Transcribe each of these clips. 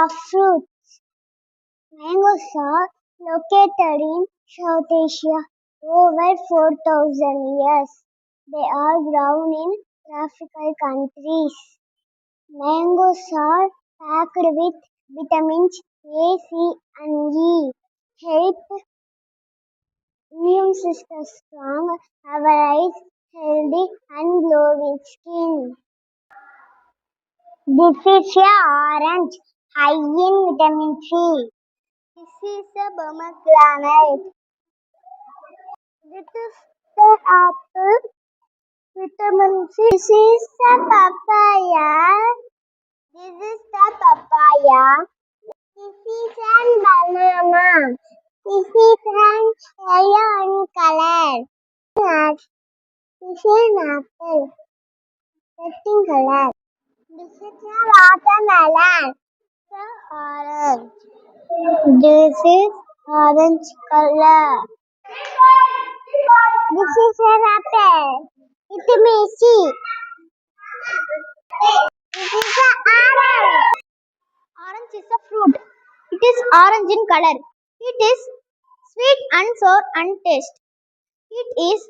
of fruits. Mangoes are located in South Asia over 4,000 years. They are grown in tropical countries. Mangoes are packed with vitamins A, C, and E. Help immune system strong, have eyes healthy, and glowing skin. This is a orange, high in vitamin C. This is a pomegranate. This is the apple, vitamin C. This is the papaya. This is the papaya. This is an banana. This is an yellow in color. Nuts. This is an apple. Red in color. This is a watermelon. The orange. This is orange color. This is an apple. Vitamin C. This is an orange. Orange is a fruit. It is orange in color. It is sweet and sour and taste. It is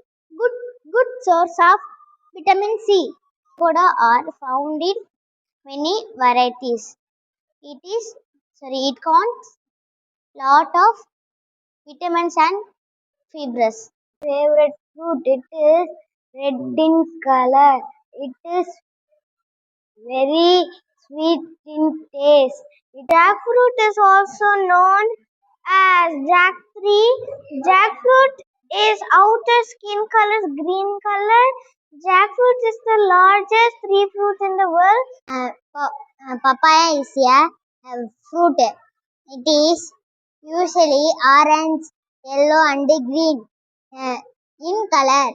good source of vitamin C. Avocado are found in many varieties. It contains lot of vitamins and fibers. Favorite fruit, it is red in color. It is very sweet in taste. Jackfruit is also known as jackfruit. Jackfruit is outer skin color green color. Jackfruit is the largest tree fruit in the world. Papaya is a fruit. It is usually orange, yellow, and green in color.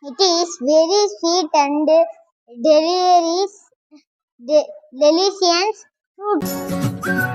It is very sweet and delicious fruit.